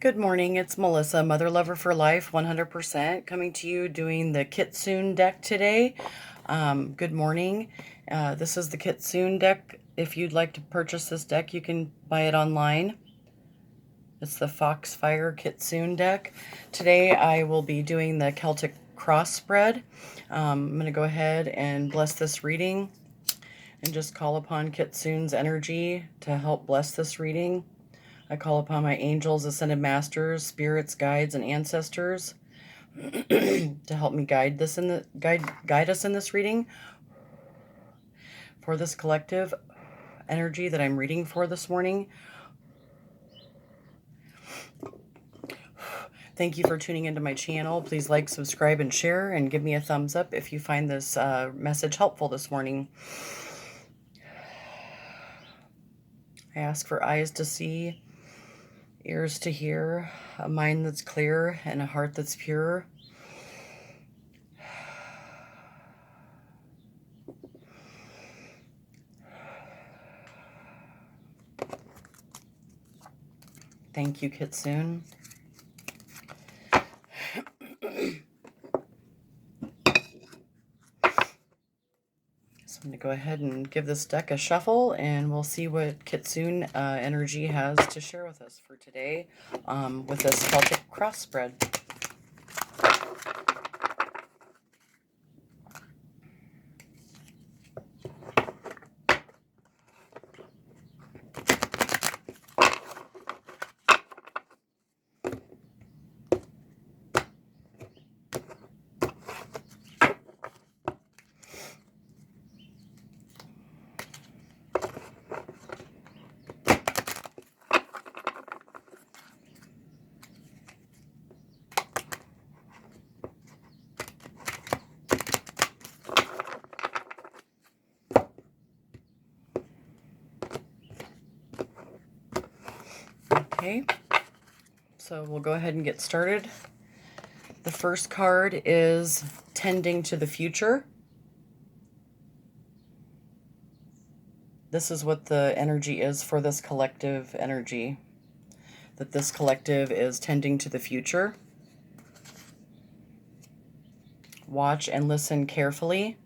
Good morning, it's Melissa, Mother Lover for Life, 100%, coming to you doing the Kitsune deck today. Good morning. This is the Kitsune deck. If you'd like to purchase this deck, you can buy it online. It's the Foxfire Kitsune deck. Today I will be doing the Celtic Cross spread. I'm going to go ahead and bless this reading and just call upon Kitsune's energy to help bless this reading. I call upon my angels, ascended masters, spirits, guides, and ancestors to help me guide us in this reading for this collective energy that I'm reading for this morning. Thank you for tuning into my channel. Please like, subscribe, and share, and give me a thumbs up if you find this message helpful this morning. I ask for eyes to see, ears to hear, a mind that's clear, and a heart that's pure. Thank you, Kitsune. So I'm going to go ahead and give this deck a shuffle, and we'll see what Kitsune energy has to share with us for today with this Celtic cross spread. Okay, so we'll go ahead and get started. The first card is Tending to the Future. This is what the energy is for this collective energy, that this collective is tending to the future. Watch and listen carefully.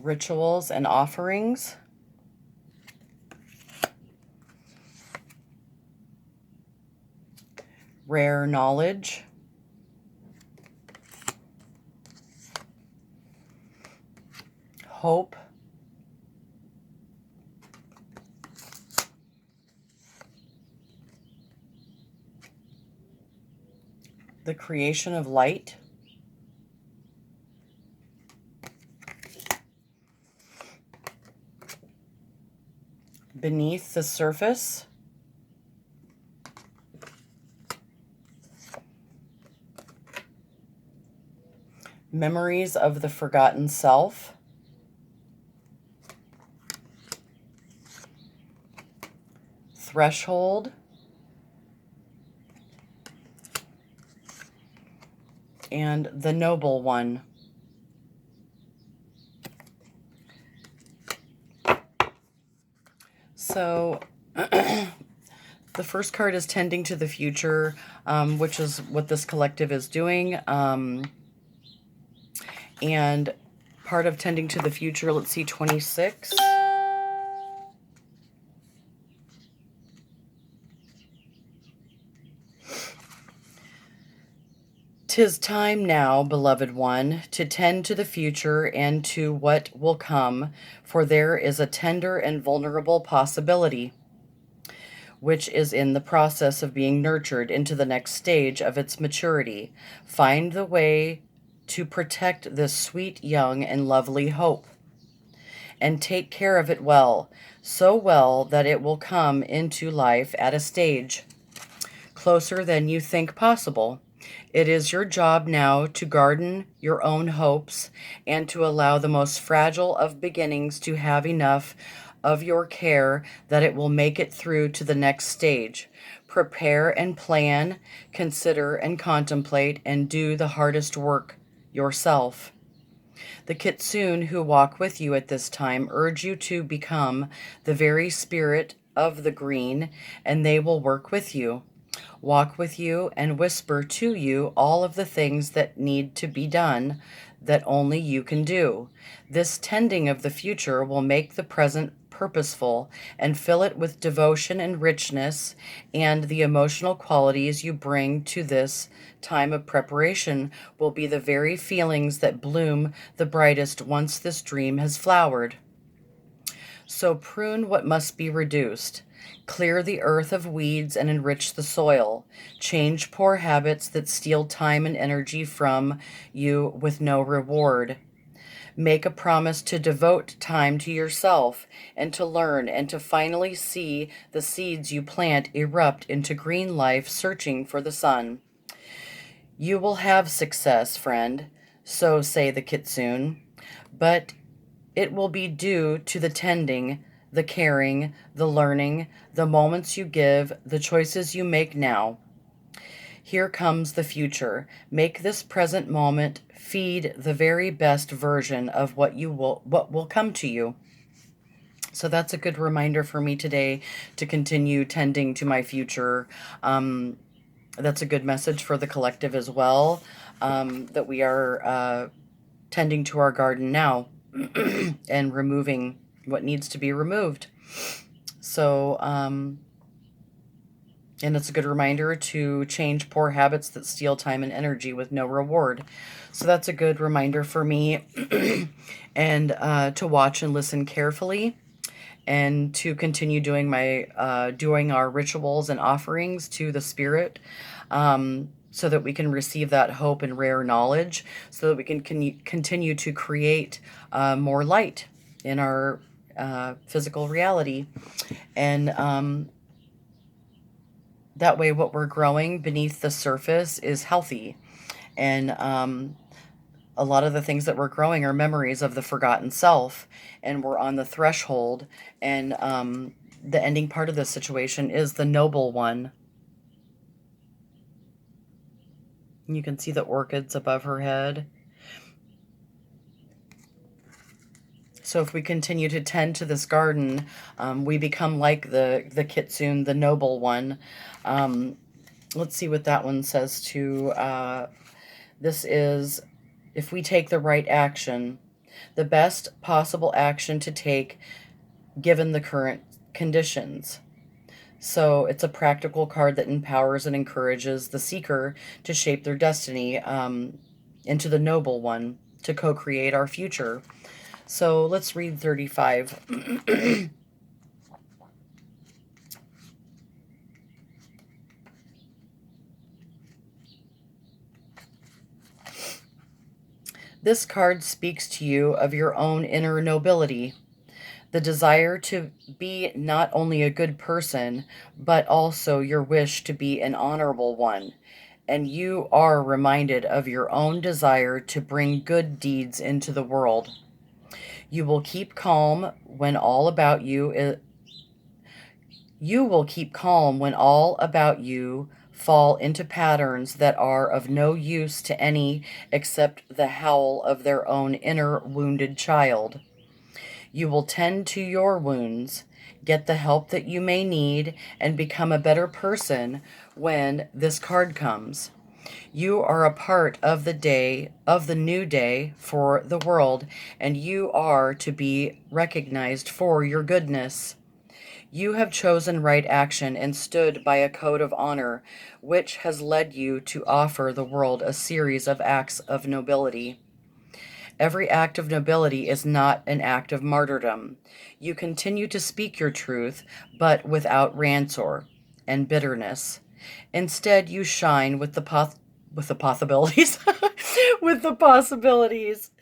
Rituals and offerings. Rare knowledge. Hope. The creation of light. Beneath the surface. Memories of the forgotten self. Threshold. And the Noble One. So the first card is Tending to the Future, which is what this collective is doing. And part of Tending to the Future, let's see, 26. "'Tis time now, beloved one, to tend to the future and to what will come, for there is a tender and vulnerable possibility, which is in the process of being nurtured into the next stage of its maturity. Find the way to protect this sweet, young, and lovely hope, and take care of it well, so well that it will come into life at a stage closer than you think possible. It is your job now to garden your own hopes and to allow the most fragile of beginnings to have enough of your care that it will make it through to the next stage. Prepare and plan, consider and contemplate, and do the hardest work yourself. The kitsune who walk with you at this time urge you to become the very spirit of the green, and they will work with you, walk with you, and whisper to you all of the things that need to be done that only you can do. This tending of the future will make the present purposeful and fill it with devotion and richness, and the emotional qualities you bring to this time of preparation will be the very feelings that bloom the brightest once this dream has flowered. So prune what must be reduced. Clear the earth of weeds and enrich the soil. Change poor habits that steal time and energy from you with no reward. Make a promise to devote time to yourself and to learn and to finally see the seeds you plant erupt into green life searching for the sun. You will have success, friend, so say the kitsune, but it will be due to the tending, the caring, the learning, the moments you give, the choices you make now. Here comes the future. Make this present moment feed the very best version of what will come to you. So that's a good reminder for me today to continue tending to my future. That's a good message for the collective as well, that we are tending to our garden now and removing what needs to be removed. So, and it's a good reminder to change poor habits that steal time and energy with no reward. So that's a good reminder for me and to watch and listen carefully and to continue doing doing our rituals and offerings to the spirit, so that we can receive that hope and rare knowledge, so that we can continue to create more light in our physical reality. And that way what we're growing beneath the surface is healthy. And a lot of the things that we're growing are memories of the forgotten self, and we're on the threshold. And the ending part of this situation is the noble one. You can see the orchids above her head. So if we continue to tend to this garden, we become like the kitsune, the noble one. Let's see what that one says to, this is, if we take the right action, the best possible action to take given the current conditions. So it's a practical card that empowers and encourages the seeker to shape their destiny into the noble one, to co-create our future. So let's read 35. This card speaks to you of your own inner nobility, the desire to be not only a good person, but also your wish to be an honorable one. And you are reminded of your own desire to bring good deeds into the world. You will keep calm when all about you will keep calm when all about you fall into patterns that are of no use to any except the howl of their own inner wounded child. You will tend to your wounds, get the help that you may need, and become a better person when this card comes. You are a part of the new day for the world, and you are to be recognized for your goodness. You have chosen right action and stood by a code of honor, which has led you to offer the world a series of acts of nobility. Every act of nobility is not an act of martyrdom. You continue to speak your truth, but without rancor and bitterness. Instead, you shine with the possibilities, with the possibilities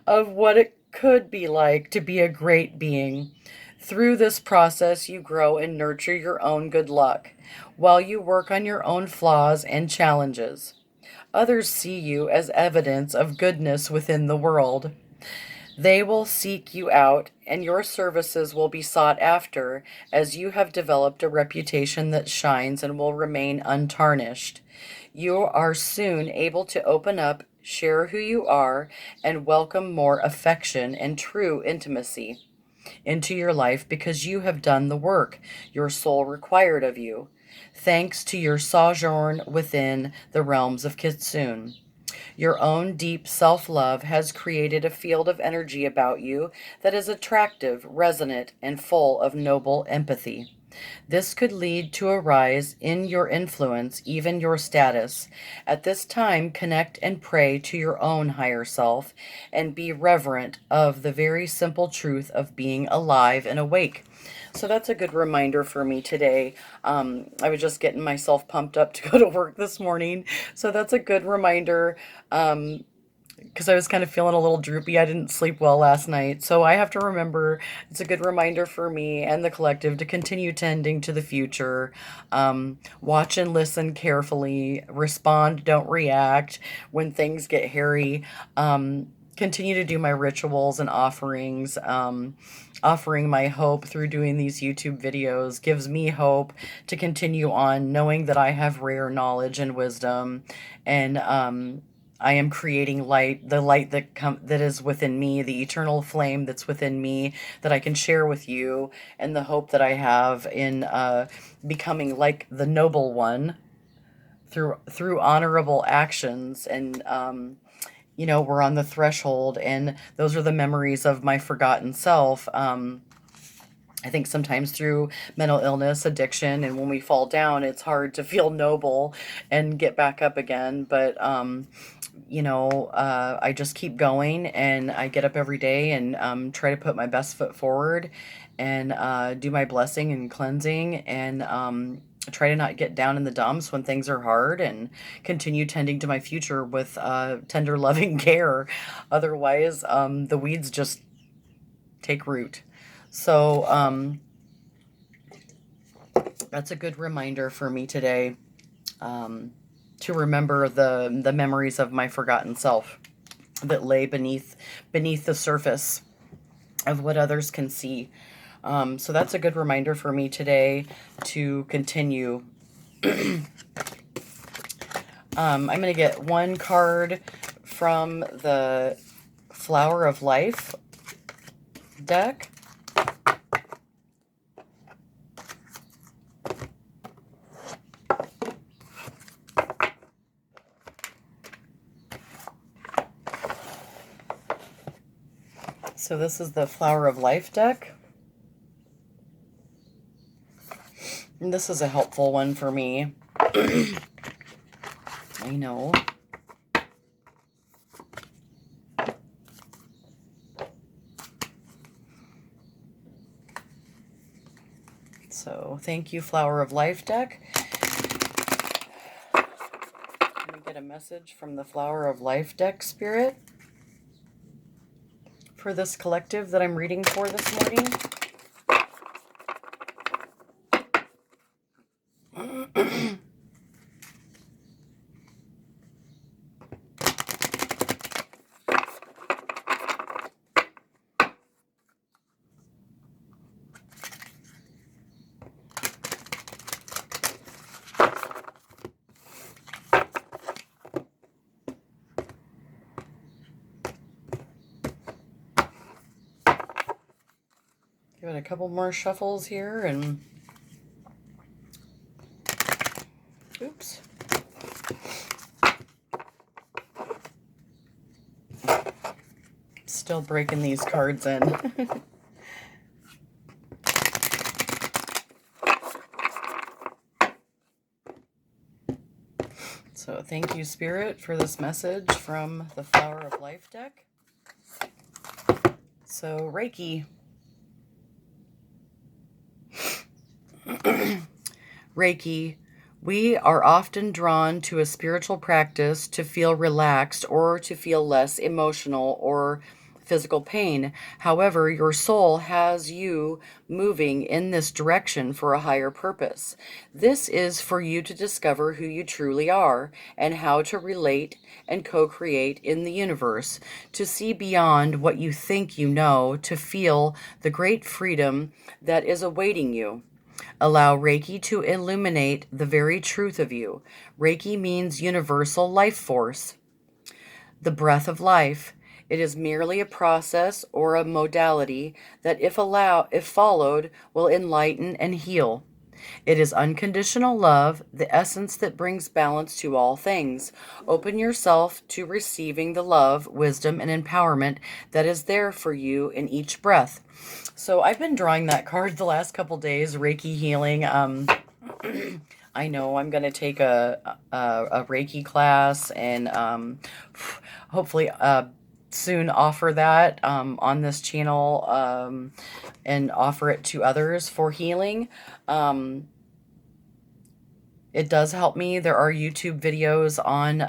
of what it could be like to be a great being. Through this process, you grow and nurture your own good luck, while you work on your own flaws and challenges. Others see you as evidence of goodness within the world. They will seek you out, and your services will be sought after, as you have developed a reputation that shines and will remain untarnished. You are soon able to open up share who you are, and welcome more affection and true intimacy into your life because you have done the work your soul required of you, thanks to your sojourn within the realms of Kitsune. Your own deep self love has created a field of energy about you that is attractive, resonant, and full of noble empathy. This could lead to a rise in your influence, even your status. At this time, connect and pray to your own higher self and be reverent of the very simple truth of being alive and awake. So that's a good reminder for me today. I was just getting myself pumped up to go to work this morning. So that's a good reminder. Because I was kind of feeling a little droopy. I didn't sleep well last night. So I have to remember it's a good reminder for me and the collective to continue tending to the future. Watch and listen carefully, respond, don't react when things get hairy. Continue to do my rituals and offerings. Offering my hope through doing these YouTube videos gives me hope to continue on, knowing that I have rare knowledge and wisdom, and I am creating light, the light that is within me, the eternal flame that's within me that I can share with you, and the hope that I have in becoming like the noble one through honorable actions. And we're on the threshold, and those are the memories of my forgotten self. I think sometimes through mental illness, addiction, and when we fall down, it's hard to feel noble and get back up again. But I just keep going, and I get up every day and try to put my best foot forward, and do my blessing and cleansing, and try to not get down in the dumps when things are hard, and continue tending to my future with tender, loving care. Otherwise, the weeds just take root. So that's a good reminder for me today, to remember the memories of my forgotten self that lay beneath the surface of what others can see. So that's a good reminder for me today to continue. I'm going to get one card from the Flower of Life deck. So this is the Flower of Life deck. And this is a helpful one for me. I know. So thank you, Flower of Life deck. Let me get a message from the Flower of Life deck, Spirit, for this collective that I'm reading for this morning. Give it a couple more shuffles here, and oops. Still breaking these cards in. So thank you, Spirit, for this message from the Flower of Life deck. So Reiki. Reiki. We are often drawn to a spiritual practice to feel relaxed or to feel less emotional or physical pain. However, your soul has you moving in this direction for a higher purpose. This is for you to discover who you truly are and how to relate and co-create in the universe, to see beyond what you think you know, to feel the great freedom that is awaiting you. Allow Reiki to illuminate the very truth of you. Reiki means universal life force. the breath of life. It is merely a process or a modality that, if followed, will enlighten and heal. It is unconditional love, the essence that brings balance to all things. Open yourself to receiving the love, wisdom, and empowerment that is there for you in each breath. So I've been drawing that card the last couple days, Reiki healing. I know I'm going to take a Reiki class and hopefully soon offer that on this channel and offer it to others for healing. It does help me. There are YouTube videos on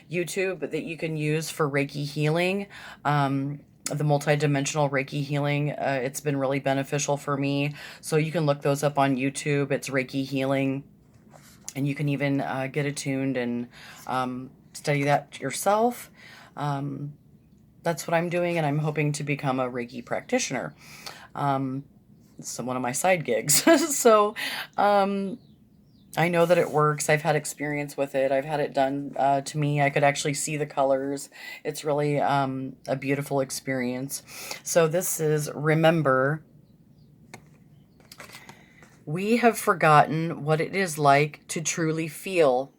YouTube that you can use for Reiki healing. The multidimensional Reiki healing, it's been really beneficial for me. So you can look those up on YouTube. It's Reiki healing. And you can even get attuned and study that yourself. That's what I'm doing, and I'm hoping to become a Reiki practitioner. It's one of my side gigs. So I know that it works. I've had experience with it. I've had it done to me. I could actually see the colors. It's really a beautiful experience. So this is Remember. We have forgotten what it is like to truly feel.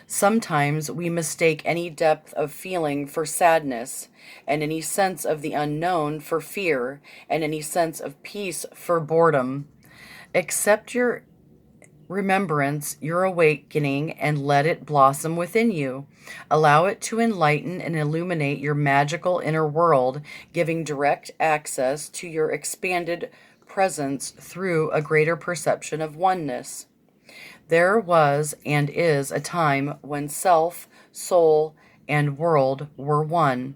Sometimes we mistake any depth of feeling for sadness, and any sense of the unknown for fear, and any sense of peace for boredom. Accept your remembrance, your awakening, and let it blossom within you. Allow it to enlighten and illuminate your magical inner world, giving direct access to your expanded presence through a greater perception of oneness. There was and is a time when self, soul, and world were one,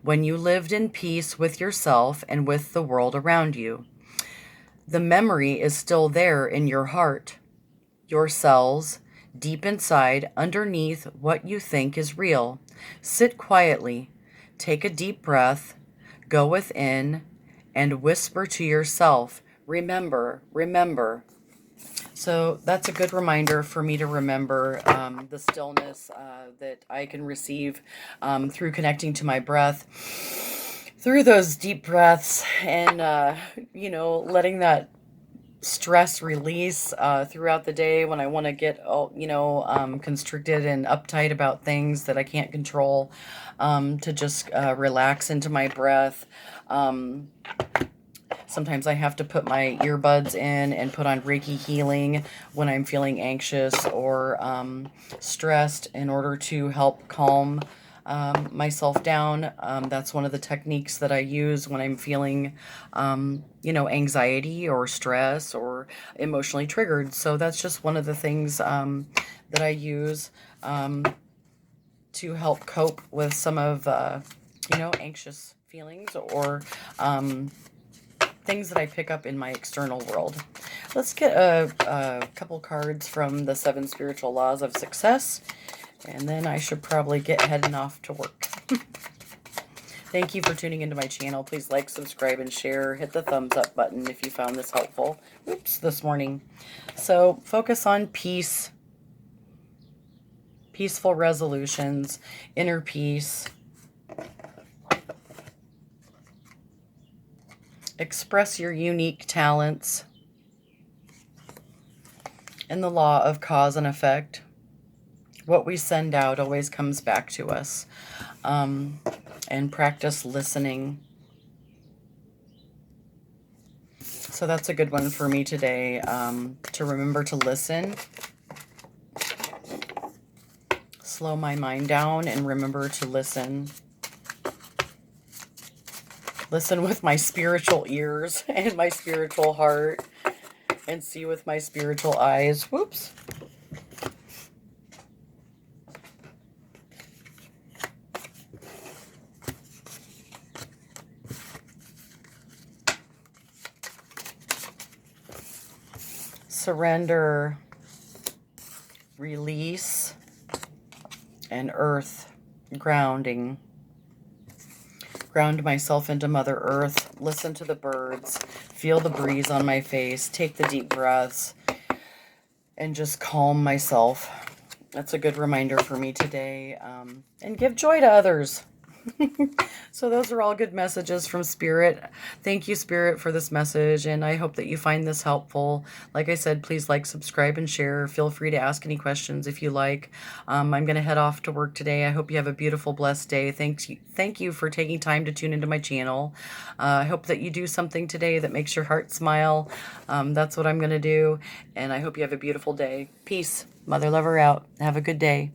when you lived in peace with yourself and with the world around you. The memory is still there in your heart, your cells, deep inside, underneath what you think is real. Sit quietly, take a deep breath, go within, and whisper to yourself, remember, remember. So that's a good reminder for me to remember the stillness that I can receive through connecting to my breath, through those deep breaths, and, letting that stress release throughout the day when I want to get, constricted and uptight about things that I can't control, to just relax into my breath. Sometimes I have to put my earbuds in and put on Reiki healing when I'm feeling anxious or stressed in order to help calm myself down. That's one of the techniques that I use when I'm feeling, anxiety or stress or emotionally triggered. So that's just one of the things that I use to help cope with some of, anxious feelings or things that I pick up in my external world. Let's get a couple cards from the 7 Spiritual Laws of Success, and then I should probably get heading off to work. Thank you for tuning into my channel. Please like, subscribe, and share. Hit the thumbs up button if you found this helpful. This morning. So focus on peace, peaceful resolutions, inner peace. Express your unique talents, and the law of cause and effect. What we send out always comes back to us. And practice listening. So that's a good one for me today, to remember to listen. Slow my mind down and remember to listen. Listen with my spiritual ears and my spiritual heart, and see with my spiritual eyes. Whoops. Surrender, release, and earth, grounding. Ground myself into Mother Earth, listen to the birds, feel the breeze on my face, take the deep breaths, and just calm myself. That's a good reminder for me today. And give joy to others. So those are all good messages from Spirit. Thank you, Spirit, for this message, and I hope that you find this helpful. Like I said, please like, subscribe, and share. Feel free to ask any questions if you like. I'm going to head off to work today. I hope you have a beautiful, blessed day. Thank you for taking time to tune into my channel. I hope that you do something today that makes your heart smile. That's what I'm going to do, and I hope you have a beautiful day. Peace. Mother Lover out. Have a good day.